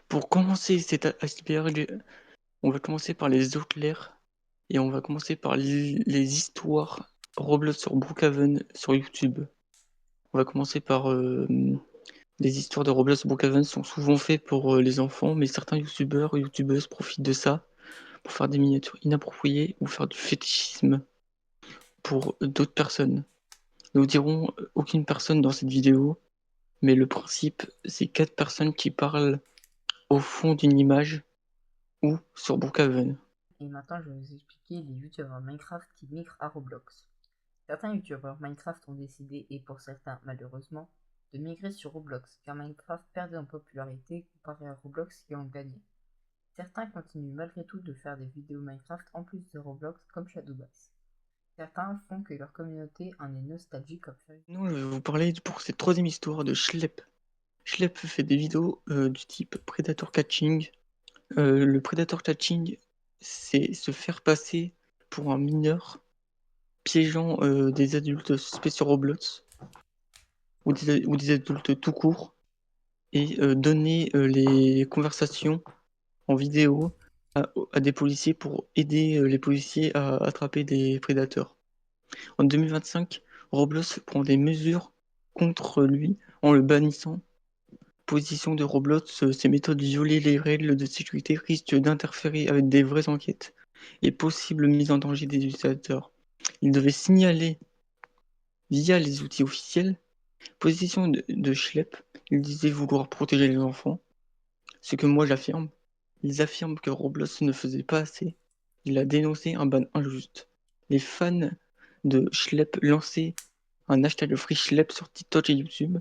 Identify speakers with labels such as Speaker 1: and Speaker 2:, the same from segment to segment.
Speaker 1: Pour commencer cet iceberg, on va commencer par les eaux claires et on va commencer par les histoires Roblox sur Brookhaven sur YouTube. On va commencer par les histoires de Roblox sur Brookhaven sont souvent faites pour les enfants, mais certains youtubeurs ou youtubeuses profitent de ça pour faire des miniatures inappropriées ou faire du fétichisme pour d'autres personnes. Nous dirons aucune personne dans cette vidéo, mais le principe, c'est 4 personnes qui parlent au fond d'une image ou sur Brookhaven.
Speaker 2: Et maintenant, je vais vous expliquer les youtubeurs Minecraft qui migrent à Roblox. Certains youtubeurs Minecraft ont décidé, et pour certains malheureusement, de migrer sur Roblox, car Minecraft perdait en popularité comparé à Roblox qui en gagnait. Certains continuent malgré tout de faire des vidéos Minecraft en plus de Roblox comme Shadowbass. Certains font que leur communauté en est nostalgique comme Fury.
Speaker 1: Non, je vais vous parler pour cette troisième histoire de Schlep. Schlep fait des vidéos du type Predator Catching. Le Predator Catching, c'est se faire passer pour un mineur piégeant des adultes suspects sur Roblox ou des adultes tout court et donner les conversations en vidéo à des policiers pour aider les policiers à attraper des prédateurs. En 2025, Roblox prend des mesures contre lui en le bannissant. Position de Roblox, ces méthodes violer les règles de sécurité risquent d'interférer avec des vraies enquêtes et possible mise en danger des utilisateurs. Il devait signaler via les outils officiels. Position de Schlepp, il disait vouloir protéger les enfants, ce que moi j'affirme. Ils affirment que Roblox ne faisait pas assez. Il a dénoncé un ban injuste. Les fans de Schlepp lançaient un hashtag Free Schlepp sur TikTok et YouTube.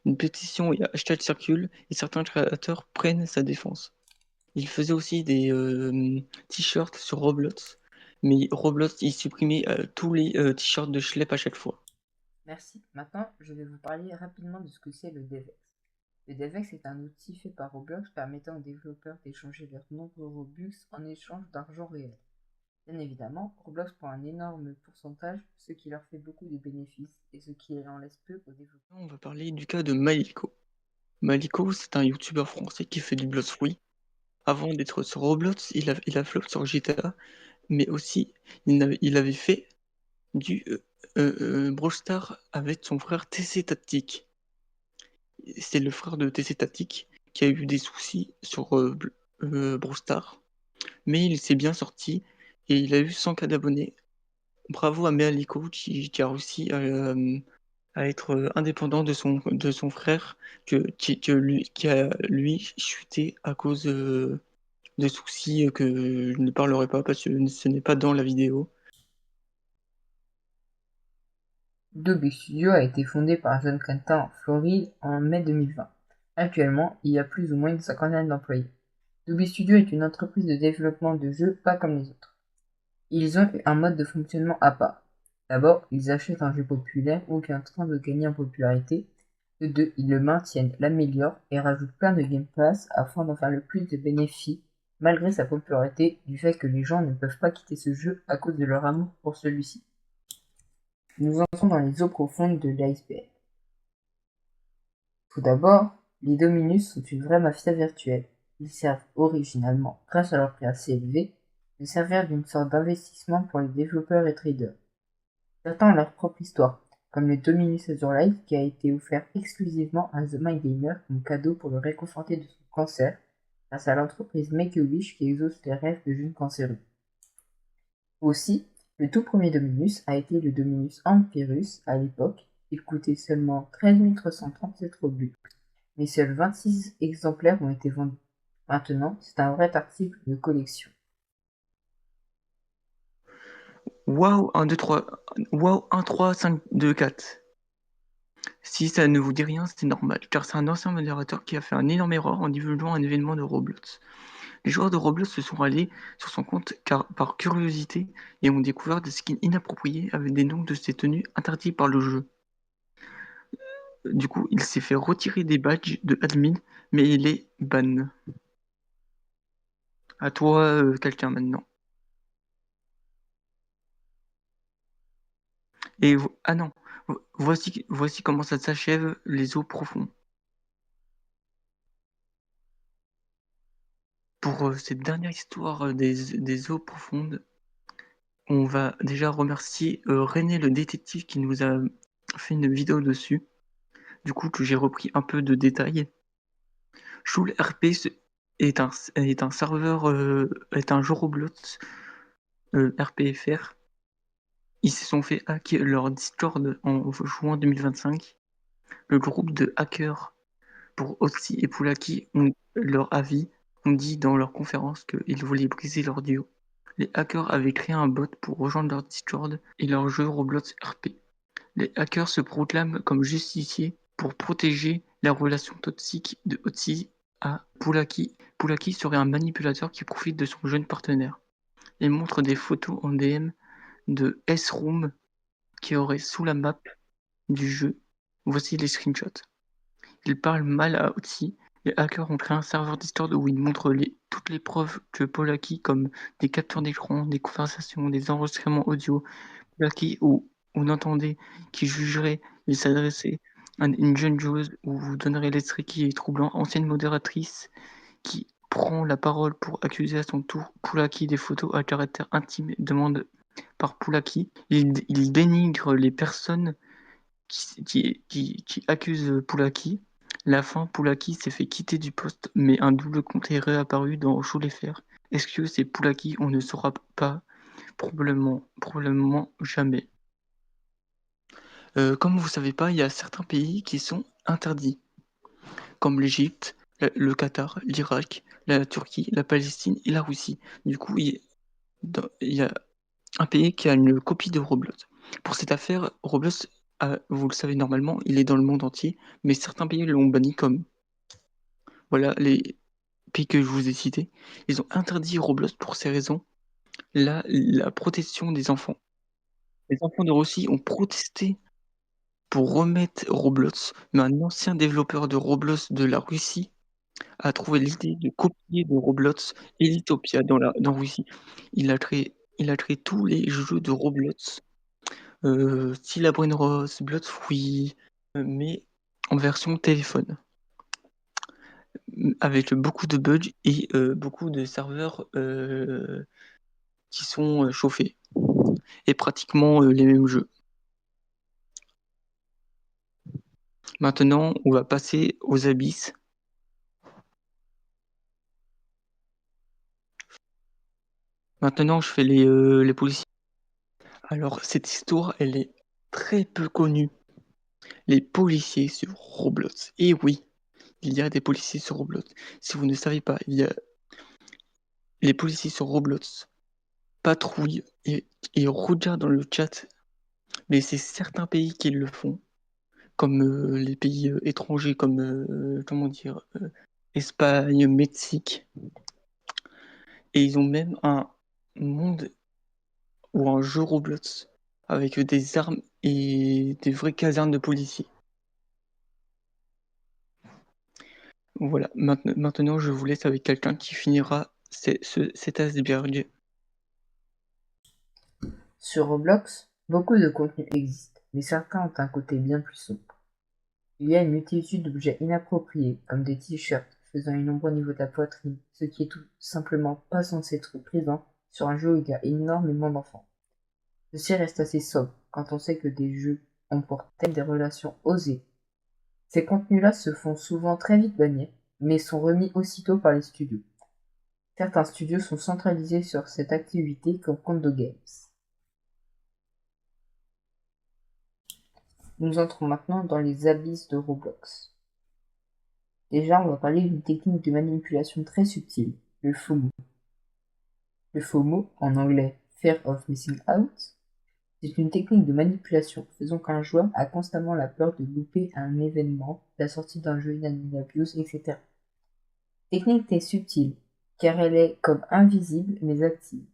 Speaker 1: Une pétition et hashtag circulent et certains créateurs prennent sa défense. Il faisait aussi des t-shirts sur Roblox, mais Roblox il supprimait tous les t-shirts de Schlepp à chaque fois.
Speaker 2: Merci. Maintenant, je vais vous parler rapidement de ce que c'est le DevEx. Le DevEx est un outil fait par Roblox permettant aux développeurs d'échanger leurs nombreux Robux en échange d'argent réel. Bien évidemment, Roblox prend un énorme pourcentage, ce qui leur fait beaucoup de bénéfices et ce qui en laisse peu aux développeurs.
Speaker 1: On va parler du cas de Maliko. Maliko, c'est un youtubeur français qui fait du Blox Fruit. Avant d'être sur Roblox, il a flop sur GTA, mais aussi il avait fait du Brawl Stars avec son frère TC Tactique. C'est le frère de TC Tactique qui a eu des soucis sur Brawl Stars, mais il s'est bien sorti et il a eu 100 k d'abonnés. Bravo à Mealiko qui a réussi à être indépendant de son frère qui a lui chuté à cause de soucis que je ne parlerai pas parce que ce n'est pas dans la vidéo.
Speaker 2: Adobe Studio a été fondé par John Quentin en Floride en mai 2020. Actuellement, il y a plus ou moins une cinquantaine d'employés. Adobe Studio est une entreprise de développement de jeux pas comme les autres. Ils ont un mode de fonctionnement à part. D'abord, ils achètent un jeu populaire ou qui est en train de gagner en popularité. De deux, ils le maintiennent, l'améliorent et rajoutent plein de Game Pass afin d'en faire le plus de bénéfices malgré sa popularité du fait que les gens ne peuvent pas quitter ce jeu à cause de leur amour pour celui-ci. Nous entrons dans les eaux profondes de l'iceberg. Tout d'abord, les Dominus sont une vraie mafia virtuelle. Ils servent originalement, grâce à leur prix assez élevé, de servir d'une sorte d'investissement pour les développeurs et traders. Certains ont leur propre histoire, comme le Dominus Azure Life qui a été offert exclusivement à The My Gamer comme cadeau pour le réconforter de son cancer, grâce à l'entreprise Make-A-Wish qui exauce les rêves de jeunes cancéreux. Aussi, le tout premier Dominus a été le Dominus Ampyrus à l'époque. Il coûtait seulement 13 337 Robux, mais seuls 26 exemplaires ont été vendus. Maintenant, c'est un vrai article de collection.
Speaker 1: Waouh, 1, 2, 3. Waouh, 1, 3, 5, 2, 4. Si ça ne vous dit rien, c'est normal, car c'est un ancien modérateur qui a fait une énorme erreur en divulguant un événement de Roblox. Les joueurs de Roblox se sont allés sur son compte par curiosité et ont découvert des skins inappropriés avec des noms de ses tenues interdits par le jeu. Du coup, il s'est fait retirer des badges de admin, mais il est ban. À toi, quelqu'un maintenant. Ah non, voici comment ça s'achève les eaux profondes. Pour cette dernière histoire des eaux profondes, on va déjà remercier René le détective qui nous a fait une vidéo dessus. Du coup, que j'ai repris un peu de détails. Joule RP est un serveur, est un jeu Roblox RPFR. Ils se sont fait hacker leur Discord en juin 2025. Le groupe de hackers pour Otsi et Poulaki ont leur avis, ont dit dans leur conférence qu'ils voulaient briser leur duo. Les hackers avaient créé un bot pour rejoindre leur Discord et leur jeu Roblox RP. Les hackers se proclament comme justiciers pour protéger la relation toxique de Otsi à Poulaki. Poulaki serait un manipulateur qui profite de son jeune partenaire. Il montre des photos en DM de S-Room qui aurait sous la map du jeu. Voici les screenshots. Il parle mal à Otsi. Les hackers ont créé un serveur Discord où ils montrent toutes les preuves que Poulaki, comme des captures d'écran, des conversations, des enregistrements audio, Poulaki où on entendait qui jugerait, il s'adressait à une jeune joueuse où vous donnerez l'extrait qui est troublant, ancienne modératrice qui prend la parole pour accuser à son tour Poulaki des photos à caractère intime demande par Poulaki. Il dénigre les personnes qui accusent Poulaki. La fin, Poulaki s'est fait quitter du poste, mais un double compte est réapparu dans Chaud les Fers. Est-ce que c'est Poulaki? On ne saura pas. Probablement jamais. Comme vous savez pas, il y a certains pays qui sont interdits, comme l'Égypte, le Qatar, l'Irak, la Turquie, la Palestine et la Russie. Du coup, il y a un pays qui a une copie de Roblox. Pour cette affaire, Roblox, vous le savez normalement, il est dans le monde entier, mais certains pays l'ont banni comme voilà les pays que je vous ai cités. Ils ont interdit Roblox pour ces raisons. La protection des enfants. Les enfants de Russie ont protesté pour remettre Roblox, mais un ancien développeur de Roblox de la Russie a trouvé l'idée de copier de Roblox Elitopia dans Russie. Il a créé tous les jeux de Roblox, style la Brain Rose, Blood Fruit, mais en version téléphone, avec beaucoup de bugs et beaucoup de serveurs qui sont chauffés, et pratiquement les mêmes jeux. Maintenant, on va passer aux abysses. Maintenant, je fais les policiers. Alors, cette histoire, elle est très peu connue. Les policiers sur Roblox. Et oui, il y a des policiers sur Roblox. Si vous ne savez pas, il y a les policiers sur Roblox patrouillent et regardent dans le chat, mais c'est certains pays qui le font, comme les pays étrangers, comme comment dire, Espagne, Mexique. Et ils ont même un monde ou un jeu Roblox avec des armes et des vraies casernes de policiers. Voilà, maintenant je vous laisse avec quelqu'un qui finira cet iceberg.
Speaker 2: Sur Roblox, beaucoup de contenus existent, mais certains ont un côté bien plus sombre. Il y a une multitude d'objets inappropriés, comme des t-shirts faisant une ombre au niveau de la poitrine, ce qui est tout simplement pas censé être présent sur un jeu où il y a énormément d'enfants. Ceci reste assez sobre quand on sait que des jeux ont pour thème des relations osées. Ces contenus-là se font souvent très vite bannir, mais sont remis aussitôt par les studios. Certains studios sont centralisés sur cette activité comme Kondo Games. Nous entrons maintenant dans les abysses de Roblox. Déjà, on va parler d'une technique de manipulation très subtile, le FOMO. Le FOMO, en anglais Fear of Missing Out, c'est une technique de manipulation faisant qu'un joueur a constamment la peur de louper un événement, la sortie d'un jeu inadmissible, etc. Cette technique est subtile, car elle est comme invisible mais active.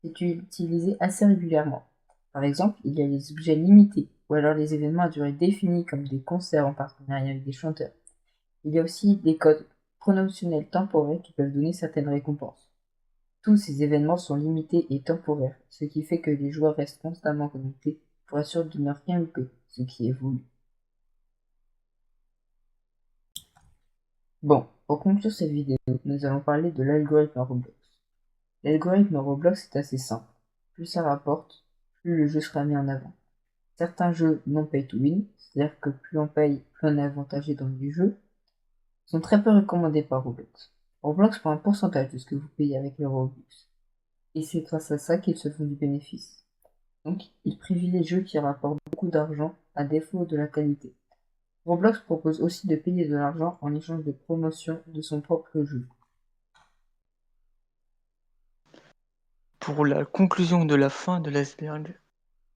Speaker 2: C'est utilisé assez régulièrement. Par exemple, il y a les objets limités, ou alors les événements à durée définie comme des concerts en partenariat avec des chanteurs. Il y a aussi des codes promotionnels temporaires qui peuvent donner certaines récompenses. Tous ces événements sont limités et temporaires, ce qui fait que les joueurs restent constamment connectés pour être sûrs de ne rien louper, ce qui est voulu. Bon, Pour conclure cette vidéo, nous allons parler de l'algorithme Roblox. L'algorithme Roblox est assez simple. Plus ça rapporte, plus le jeu sera mis en avant. Certains jeux non pay to win, c'est-à-dire que plus on paye, plus on est avantagé dans le jeu, sont très peu recommandés par Roblox. Roblox prend un pourcentage de ce que vous payez avec les Robux. Et c'est grâce à ça qu'ils se font du bénéfice. Donc, ils privilégient les jeux qui rapportent beaucoup d'argent à défaut de la qualité. Roblox propose aussi de payer de l'argent en échange de promotion de son propre jeu.
Speaker 1: Pour la conclusion de la fin de l'iceberg,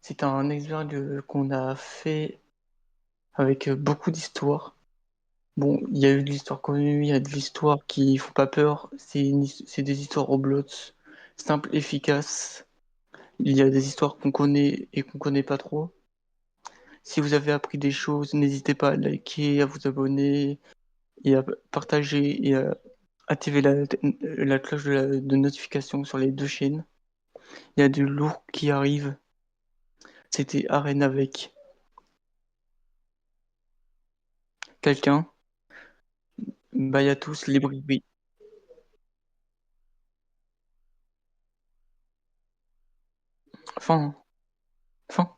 Speaker 1: c'est un iceberg qu'on a fait avec beaucoup d'histoires. Bon, il y a eu de l'histoire connue, il y a de l'histoire qui font pas peur. C'est des histoires Roblox, simples, efficaces. Il y a des histoires qu'on connaît et qu'on connaît pas trop. Si vous avez appris des choses, n'hésitez pas à liker, à vous abonner et à partager et à activer la cloche de notification sur les deux chaînes. Il y a du lourd qui arrive. C'était Arène avec quelqu'un. Bye à tous, les bribis. Fin. Fin.